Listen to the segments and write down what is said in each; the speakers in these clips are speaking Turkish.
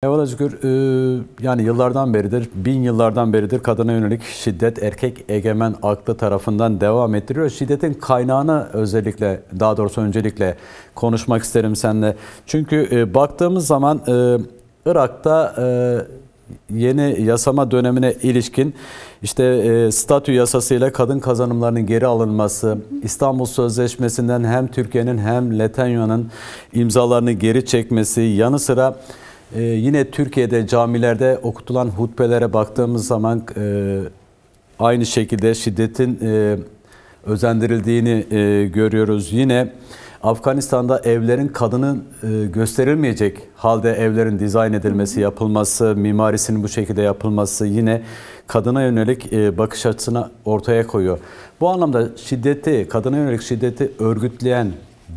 Eyvallah Özgür, yani yıllardan beridir, bin yıllardan beridir kadına yönelik şiddet erkek egemen aklı tarafından devam ettiriyor. Şiddetin kaynağını özellikle, daha doğrusu öncelikle konuşmak isterim seninle. Çünkü baktığımız zaman Irak'ta yeni yasama dönemine ilişkin işte statü yasasıyla kadın kazanımlarının geri alınması, İstanbul Sözleşmesi'nden hem Türkiye'nin hem Letonya'nın imzalarını geri çekmesi, yanı sıra yine Türkiye'de camilerde okutulan hutbelere baktığımız zaman aynı şekilde şiddetin özendirildiğini görüyoruz. Yine Afganistan'da evlerin kadının gösterilmeyecek halde evlerin dizayn edilmesi, yapılması, mimarisinin bu şekilde yapılması yine kadına yönelik bakış açısını ortaya koyuyor. Bu anlamda şiddeti, kadına yönelik şiddeti örgütleyen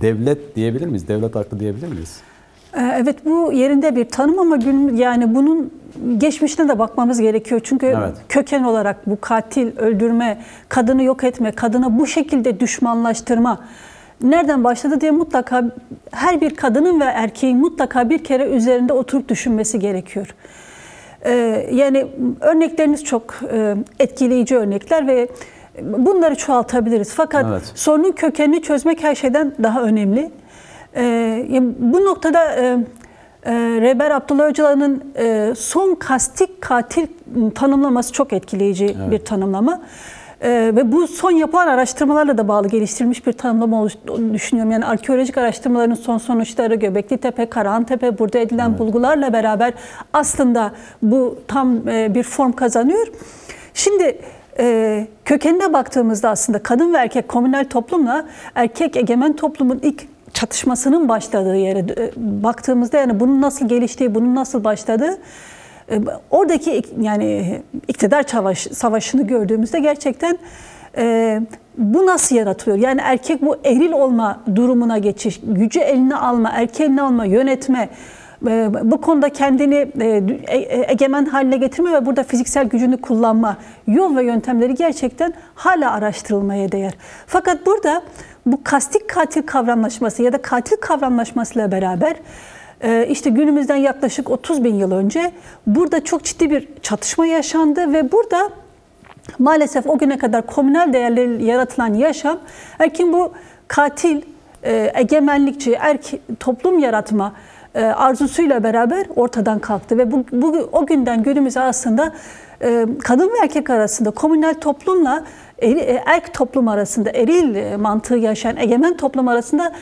devlet diyebilir miyiz? Devlet aklı diyebilir miyiz? Evet, bu yerinde bir tanım ama yani bunun geçmişine de bakmamız gerekiyor. Çünkü evet, köken olarak bu katil, öldürme, kadını yok etme, kadını bu şekilde düşmanlaştırma nereden başladı diye mutlaka her bir kadının ve erkeğin mutlaka bir kere üzerinde oturup düşünmesi gerekiyor. Yani örnekleriniz çok etkileyici örnekler ve bunları çoğaltabiliriz. Fakat evet, sorunun kökenini çözmek her şeyden daha önemli. Bu noktada Rehber Abdullah Öcalan'ın son kastik katil tanımlaması çok etkileyici evet, bir tanımlama. Ve bu son yapılan araştırmalarla da bağlı geliştirilmiş bir tanımlama olduğunu düşünüyorum. Yani arkeolojik araştırmaların son sonuçları Göbekli Tepe, Karahantepe, burada edilen evet, bulgularla beraber aslında bu tam bir form kazanıyor. Şimdi kökenine baktığımızda aslında kadın ve erkek komünel toplumla erkek egemen toplumun ilk çatışmasının başladığı yere baktığımızda, yani bunun nasıl geliştiği, bunun nasıl başladığı, oradaki yani iktidar savaşını gördüğümüzde gerçekten bu nasıl yaratılıyor? Yani erkek bu eril olma durumuna geçiş, gücü eline alma, erkeği eline alma, yönetme, bu konuda kendini egemen haline getirme ve burada fiziksel gücünü kullanma yol ve yöntemleri gerçekten hala araştırılmaya değer. Fakat burada bu kastik katil kavramlaşması ya da katil kavramlaşmasıyla beraber işte günümüzden yaklaşık 30 bin yıl önce burada çok ciddi bir çatışma yaşandı ve burada maalesef o güne kadar komünel değerleri yaratılan yaşam, erkeğin bu katil, egemenlikçi, toplum yaratma arzusuyla beraber ortadan kalktı ve o günden günümüze aslında kadın ve erkek arasında komünel toplumla erk toplum arasında, eril mantığı yaşayan egemen toplum arasında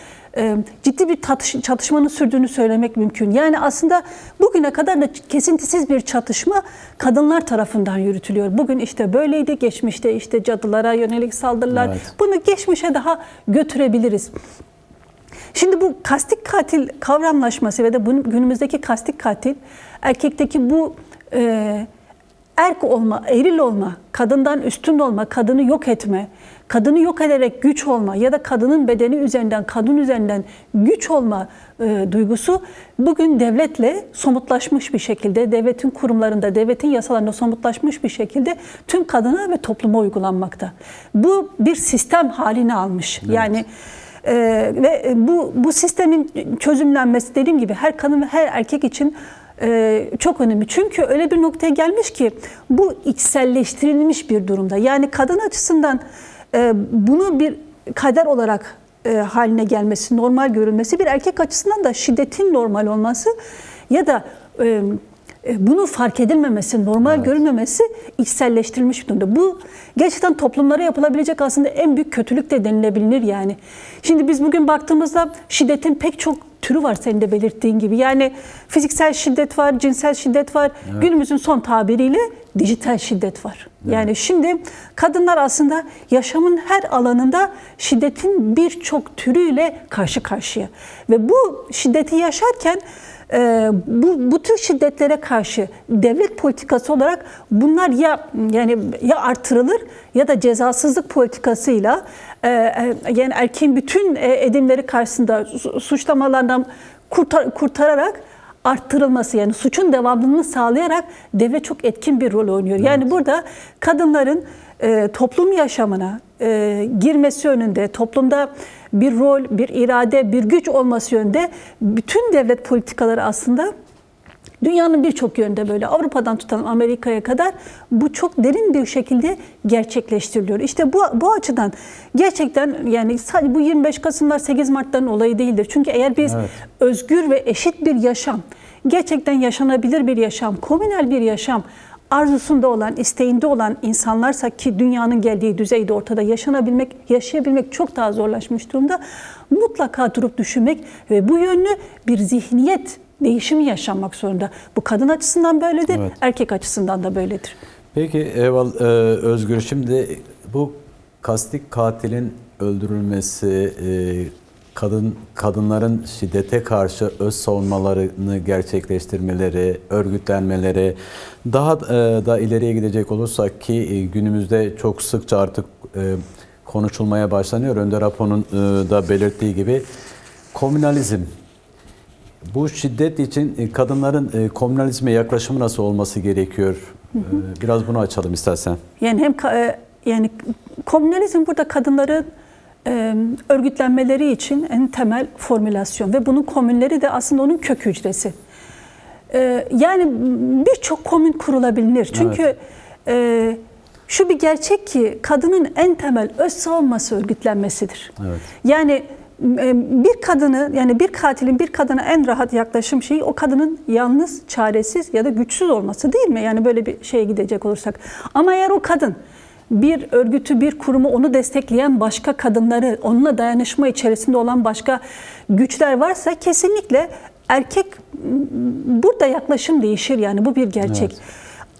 ciddi bir çatışmanın sürdüğünü söylemek mümkün. Yani aslında bugüne kadar da kesintisiz bir çatışma kadınlar tarafından yürütülüyor. Bugün işte böyleydi, geçmişte işte cadılara yönelik saldırılar. Evet. Bunu geçmişe daha götürebiliriz. Şimdi bu kastik katil kavramlaşması ve de günümüzdeki kastik katil, erkekteki bu erk olma, eril olma, kadından üstün olma, kadını yok etme, kadını yok ederek güç olma ya da kadının bedeni üzerinden, kadın üzerinden güç olma duygusu bugün devletle somutlaşmış bir şekilde, devletin kurumlarında, devletin yasalarında somutlaşmış bir şekilde tüm kadına ve topluma uygulanmakta. Bu bir sistem halini almış. Evet. Yani ve bu sistemin çözümlenmesi dediğim gibi her kadın ve her erkek için çok önemli. Çünkü öyle bir noktaya gelmiş ki bu içselleştirilmiş bir durumda. Yani kadın açısından bunu bir kader olarak haline gelmesi, normal görülmesi, bir erkek açısından da şiddetin normal olması ya da bunu fark edilmemesi, normal evet, görülmemesi içselleştirilmiş bir durumda. Bu gerçekten toplumlara yapılabilecek aslında en büyük kötülük de denilebilir yani. Şimdi biz bugün baktığımızda şiddetin pek çok türü var senin de belirttiğin gibi. Yani fiziksel şiddet var, cinsel şiddet var. Evet. Günümüzün son tabiriyle dijital şiddet var. Evet. Yani şimdi kadınlar aslında yaşamın her alanında şiddetin birçok türüyle karşı karşıya. Ve bu şiddeti yaşarken bu tür şiddetlere karşı devlet politikası olarak bunlar ya artırılır ya da cezasızlık politikasıyla yani erkeğin bütün edimleri karşısında suçlamalardan kurtararak arttırılması, yani suçun devamlılığını sağlayarak devlet çok etkin bir rol oynuyor. Evet. Yani burada kadınların toplum yaşamına girmesi yönünde, toplumda bir rol, bir irade, bir güç olması yönünde bütün devlet politikaları aslında Dünyanın birçok yönde böyle, Avrupa'dan tutan Amerika'ya kadar bu çok derin bir şekilde gerçekleştiriliyor. İşte bu açıdan gerçekten yani sadece bu 25 Kasımlar 8 Mart'ların olayı değildir. Çünkü eğer biz özgür ve eşit bir yaşam, gerçekten yaşanabilir bir yaşam, komünel bir yaşam arzusunda olan, isteğinde olan insanlarsa ki dünyanın geldiği düzeyde ortada yaşayabilmek çok daha zorlaşmış durumda. Mutlaka durup düşünmek ve bu yönlü bir zihniyet değişimi yaşanmak zorunda. Bu kadın açısından böyledir, erkek açısından da böyledir. Peki Özgür, şimdi bu kastik katilin öldürülmesi, kadınların şiddete karşı öz savunmalarını gerçekleştirmeleri, örgütlenmeleri, daha da ileriye gidecek olursak ki günümüzde çok sıkça artık konuşulmaya başlanıyor. Önder Apo'nun da belirttiği gibi komünalizm. Bu şiddet için kadınların komünalizme yaklaşımı nasıl olması gerekiyor? Biraz bunu açalım istersen. Yani komünalizm burada kadınların örgütlenmeleri için en temel formülasyon ve bunun komünleri de aslında onun kök hücresi. Yani birçok komün kurulabilir. Çünkü şu bir gerçek ki kadının en temel öz savunması örgütlenmesidir. Evet. Yani bir kadını, yani bir katilin bir kadına en rahat yaklaşım şeyi o kadının yalnız, çaresiz ya da güçsüz olması değil mi? Yani böyle bir şeye gidecek olursak. Ama eğer o kadın bir örgütü, bir kurumu, onu destekleyen başka kadınları, onunla dayanışma içerisinde olan başka güçler varsa kesinlikle erkek burada yaklaşım değişir. Yani bu bir gerçek. Evet.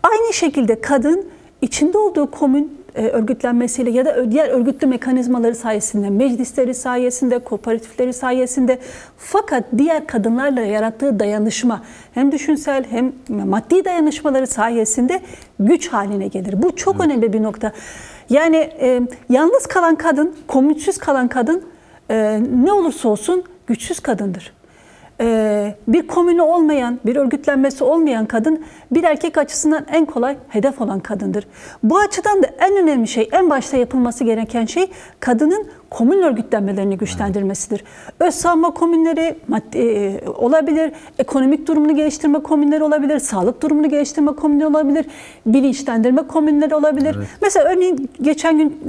Aynı şekilde kadın içinde olduğu komün örgütlenmesiyle ya da diğer örgütlü mekanizmaları sayesinde, meclisleri sayesinde, kooperatifleri sayesinde, fakat diğer kadınlarla yarattığı dayanışma hem düşünsel hem maddi dayanışmaları sayesinde güç haline gelir. Bu çok önemli bir nokta. Yani yalnız kalan kadın, komünsüz kalan kadın ne olursa olsun güçsüz kadındır. Bir komünü olmayan, bir örgütlenmesi olmayan kadın bir erkek açısından en kolay hedef olan kadındır. Bu açıdan da en önemli şey, en başta yapılması gereken şey kadının komün örgütlenmelerini güçlendirmesidir. Öz savunma komünleri olabilir, ekonomik durumunu geliştirme komünleri olabilir, sağlık durumunu geliştirme komünleri olabilir, bilinçlendirme komünleri olabilir. Evet. Mesela örneğin geçen gün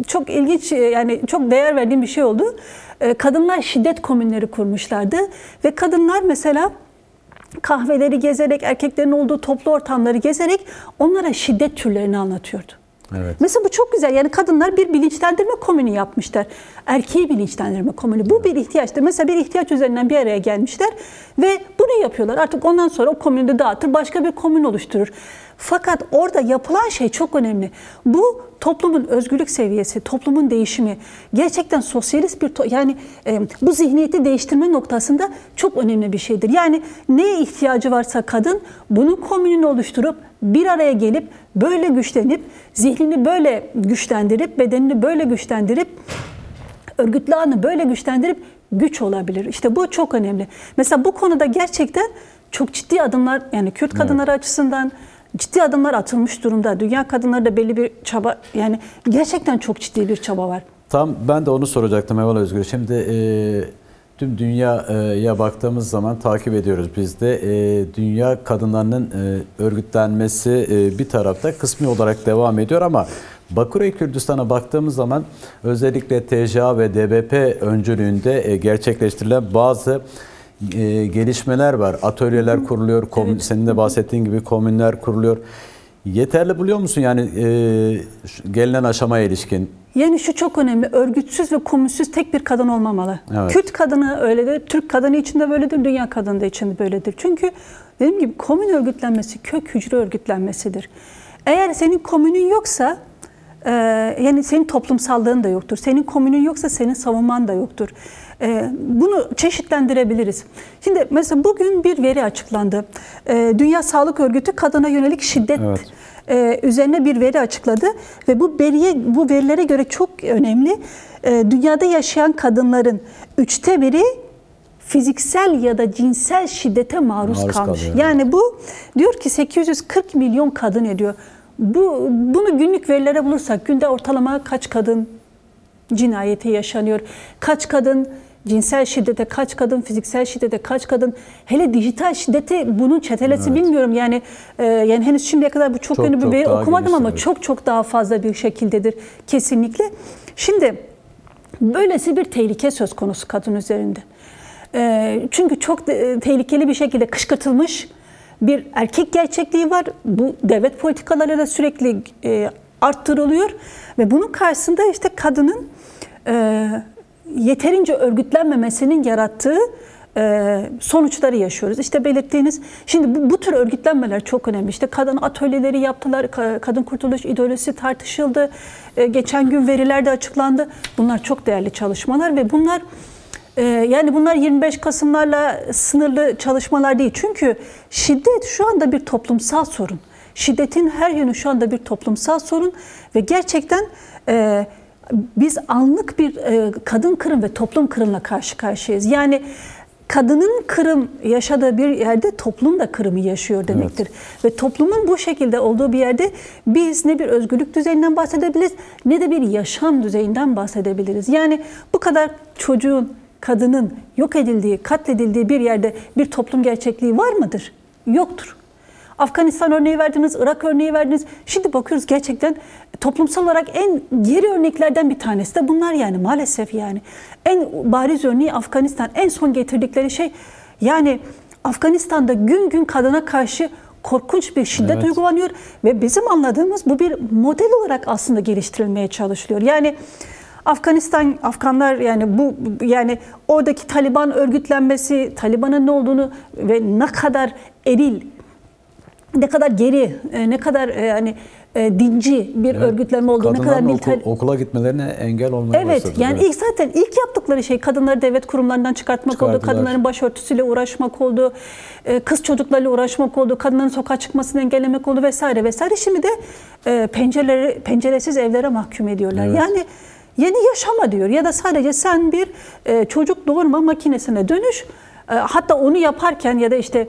çok ilginç, yani çok değer verdiğim bir şey oldu. Kadınlar şiddet komünleri kurmuşlardı ve kadınlar mesela kahveleri gezerek, erkeklerin olduğu toplu ortamları gezerek onlara şiddet türlerini anlatıyordu. Evet. Mesela bu çok güzel. Yani kadınlar bir bilinçlendirme komünü yapmışlar. Erkeği bilinçlendirme komünü. Bu bir ihtiyaçtır. Mesela bir ihtiyaç üzerinden bir araya gelmişler ve bunu yapıyorlar. Artık ondan sonra o komünü dağıtır, başka bir komün oluşturur. Fakat orada yapılan şey çok önemli. Bu toplumun özgürlük seviyesi, toplumun değişimi, gerçekten sosyalist bir yani bu zihniyeti değiştirme noktasında çok önemli bir şeydir. Yani neye ihtiyacı varsa kadın bunun komününü oluşturup bir araya gelip böyle güçlenip, zihnini böyle güçlendirip, bedenini böyle güçlendirip, örgütlü ağını böyle güçlendirip güç olabilir. İşte bu çok önemli. Mesela bu konuda gerçekten çok ciddi adımlar, yani Kürt kadınları açısından ciddi adımlar atılmış durumda. Dünya kadınları da belli bir çaba, yani gerçekten çok ciddi bir çaba var. Tam ben de onu soracaktım Eval Özgür. Şimdi tüm dünyaya baktığımız zaman takip ediyoruz biz de. Dünya kadınlarının örgütlenmesi bir tarafta kısmi olarak devam ediyor ama Baküre Kürdistan'a baktığımız zaman özellikle TCA ve DBP öncülüğünde gerçekleştirilen bazı gelişmeler var. Atölyeler kuruluyor. Evet. Senin de bahsettiğin gibi komünler kuruluyor. Yeterli buluyor musun yani gelinen aşamaya ilişkin? Yani şu çok önemli. Örgütsüz ve komünsüz tek bir kadın olmamalı. Evet. Kürt kadını öyledir, Türk kadını için de böyledir, dünya kadını da için de böyledir. Çünkü dediğim gibi komün örgütlenmesi kök hücre örgütlenmesidir. Eğer senin komünün yoksa yani senin toplumsallığın da yoktur. Senin komünün yoksa senin savunman da yoktur. Bunu çeşitlendirebiliriz. Şimdi mesela bugün bir veri açıklandı. Dünya Sağlık Örgütü kadına yönelik şiddet üzerine bir veri açıkladı ve bu verilere göre çok önemli. Dünyada yaşayan kadınların 1/3'ü fiziksel ya da cinsel şiddete maruz kalmış. Kalıyor. Yani bu diyor ki 840 milyon kadın ediyor. Bunu günlük verilere bulursak günde ortalama kaç kadın cinayeti yaşanıyor? Kaç kadın cinsel şiddete kaç kadın, fiziksel şiddete kaç kadın, hele dijital şiddeti bunun çetelesi bilmiyorum. Yani henüz şimdiye kadar bu çok önemli bir veri okumadım ama çok daha fazla bir şekildedir kesinlikle. Şimdi böylesi bir tehlike söz konusu kadın üzerinde. Çünkü çok tehlikeli bir şekilde kışkırtılmış bir erkek gerçekliği var. Bu devlet politikalarıyla sürekli arttırılıyor ve bunun karşısında işte kadının yeterince örgütlenmemesinin yarattığı sonuçları yaşıyoruz. İşte belirttiğiniz, şimdi bu tür örgütlenmeler çok önemli. İşte kadın atölyeleri yaptılar, kadın kurtuluş ideolojisi tartışıldı. Geçen gün veriler de açıklandı. Bunlar çok değerli çalışmalar ve bunlar yani bunlar 25 Kasımlarla sınırlı çalışmalar değil. Çünkü şiddet şu anda bir toplumsal sorun. Şiddetin her yönü şu anda bir toplumsal sorun ve gerçekten biz anlık bir kadın kırım ve toplum kırımla karşı karşıyayız. Yani kadının kırım yaşadığı bir yerde toplum da kırımı yaşıyor demektir. Evet. Ve toplumun bu şekilde olduğu bir yerde biz ne bir özgürlük düzeyinden bahsedebiliriz ne de bir yaşam düzeyinden bahsedebiliriz. Yani bu kadar çocuğun, kadının yok edildiği, katledildiği bir yerde bir toplum gerçekliği var mıdır? Yoktur. Afganistan örneği verdiniz, Irak örneği verdiniz. Şimdi bakıyoruz gerçekten toplumsal olarak en geri örneklerden bir tanesi de bunlar yani maalesef yani. En bariz örneği Afganistan. En son getirdikleri şey yani Afganistan'da gün gün kadına karşı korkunç bir şiddet uygulanıyor ve bizim anladığımız bu bir model olarak aslında geliştirilmeye çalışılıyor. Yani Afganlar yani oradaki Taliban örgütlenmesi, Taliban'ın ne olduğunu ve ne kadar eril, ne kadar geri, ne kadar dinci bir örgütlenme olduğu, ne kadar militar... okula gitmelerine engel olmaya başladı. Evet, yani ilk yaptıkları şey kadınları devlet kurumlarından çıkartmak oldu, kadınların başörtüsüyle uğraşmak oldu, kız çocuklarıyla uğraşmak oldu, kadınların sokağa çıkmasını engellemek oldu vesaire vesaire. Şimdi de penceresiz evlere mahkum ediyorlar. Evet. Yani yeni yaşama diyor ya da sadece sen bir çocuk doğurma makinesine dönüş, hatta onu yaparken ya da işte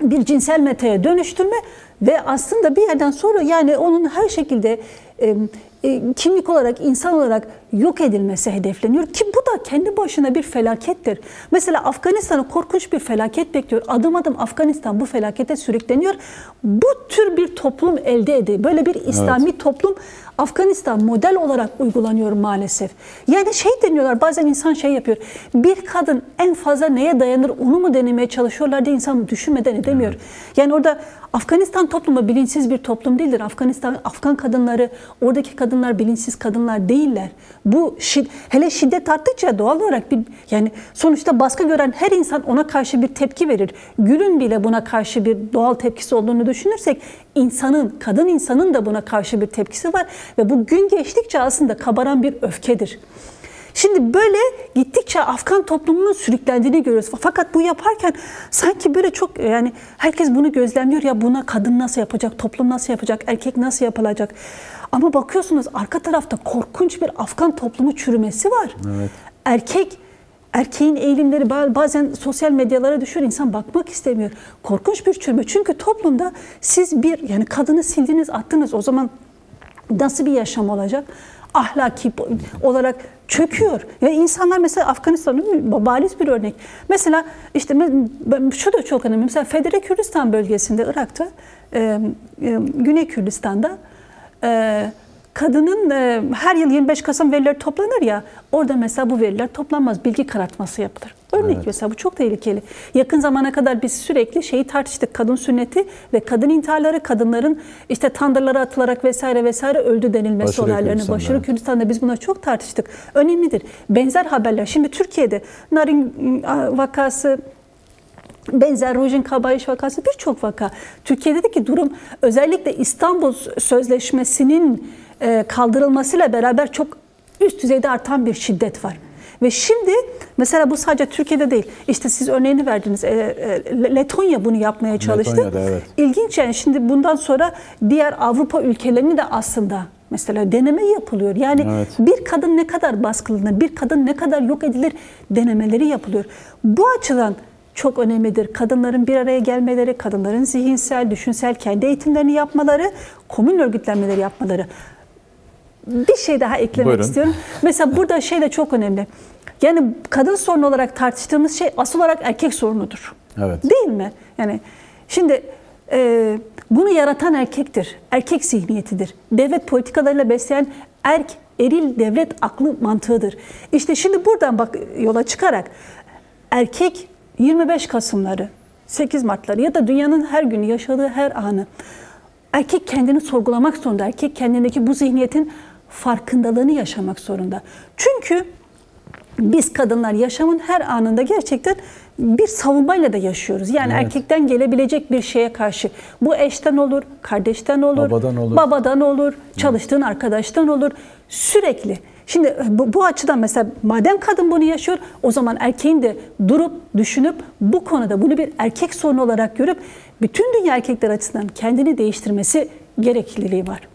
bir cinsel metaya dönüştürme ve aslında bir yerden sonra yani onun her şekilde kimlik olarak, insan olarak yok edilmesi hedefleniyor ki bu da kendi başına bir felakettir. Mesela Afganistan'a korkunç bir felaket bekliyor. Adım adım Afganistan bu felakete sürükleniyor. Bu tür bir toplum elde ediyor. Böyle bir İslami toplum Afganistan model olarak uygulanıyor maalesef. Yani şey deniyorlar, bazen insan şey yapıyor. Bir kadın en fazla neye dayanır onu mu denemeye çalışıyorlar diye insan düşünmeden edemiyor. Yani orada Afganistan toplumu bilinçsiz bir toplum değildir. Afgan kadınları, oradaki kadınlar bilinçsiz kadınlar değiller. Bu hele şiddet arttıkça doğal olarak yani sonuçta baskı gören her insan ona karşı bir tepki verir. Gül'ün bile buna karşı bir doğal tepkisi olduğunu düşünürsek kadın insanın da buna karşı bir tepkisi var ve bu gün geçtikçe aslında kabaran bir öfkedir. Şimdi böyle gittikçe Afgan toplumunun sürüklendiğini görüyoruz. Fakat bu yaparken sanki böyle çok yani herkes bunu gözlemliyor ya, buna kadın nasıl yapacak, toplum nasıl yapacak, erkek nasıl yapılacak? Ama bakıyorsunuz arka tarafta korkunç bir Afgan toplumu çürümesi var. Evet. Erkeğin eğilimleri bazen sosyal medyalara düşüyor, insan bakmak istemiyor. Korkunç bir çürüme. Çünkü toplumda siz yani kadını sildiniz, attınız, o zaman nasıl bir yaşam olacak? Ahlaki olarak çöküyor. Yani insanlar mesela Afganistan'ın bariz bir örnek. Mesela işte şu da çok önemli. Mesela Federe Kürdistan bölgesinde, Irak'ta, Güney Kürdistan'da kadının her yıl 25 Kasım verileri toplanır ya, orada mesela bu veriler toplanmaz. Bilgi karartması yapılır. Örnek mesela bu çok tehlikeli. Yakın zamana kadar biz sürekli şeyi tartıştık. Kadın sünneti ve kadın intiharları, kadınların işte tandırlara atılarak vesaire vesaire öldü denilmesi olaylarını. Başarı Kürdistan'da biz bunları çok tartıştık. Önemlidir. Benzer haberler. Şimdi Türkiye'de Narin vakası, benzer Rojin Kabayiş vakası, birçok vaka. Türkiye'deki durum özellikle İstanbul Sözleşmesi'nin kaldırılmasıyla beraber çok üst düzeyde artan bir şiddet var. Ve şimdi mesela bu sadece Türkiye'de değil. İşte siz örneğini verdiniz. Letonya bunu yapmaya çalıştı. Evet. İlginç yani, şimdi bundan sonra diğer Avrupa ülkelerinin de aslında mesela deneme yapılıyor. Yani bir kadın ne kadar baskılanır, bir kadın ne kadar yok edilir denemeleri yapılıyor. Bu açıdan çok önemlidir. Kadınların bir araya gelmeleri, kadınların zihinsel, düşünsel kendi eğitimlerini yapmaları, komün örgütlenmeleri yapmaları. bir şey daha eklemek Buyurun. istiyorum. Mesela burada şey de çok önemli. Yani kadın sorunu olarak tartıştığımız şey asıl olarak erkek sorunudur. Evet. Değil mi? Yani şimdi bunu yaratan erkektir. Erkek zihniyetidir. Devlet politikalarıyla besleyen eril devlet aklı mantığıdır. İşte şimdi buradan bak yola çıkarak erkek 25 Kasımları, 8 Martları ya da dünyanın her günü yaşadığı her anı erkek kendini sorgulamak zorunda. Erkek kendindeki bu zihniyetin farkındalığını yaşamak zorunda. Çünkü biz kadınlar yaşamın her anında gerçekten bir savunmayla da yaşıyoruz. Yani evet, erkekten gelebilecek bir şeye karşı. Bu eşten olur, kardeşten olur, babadan olur, çalıştığın arkadaştan olur. Sürekli. Şimdi bu açıdan mesela madem kadın bunu yaşıyor, o zaman erkeğin de durup düşünüp bu konuda bunu bir erkek sorunu olarak görüp bütün dünya erkekler açısından kendini değiştirmesi gerekliliği var.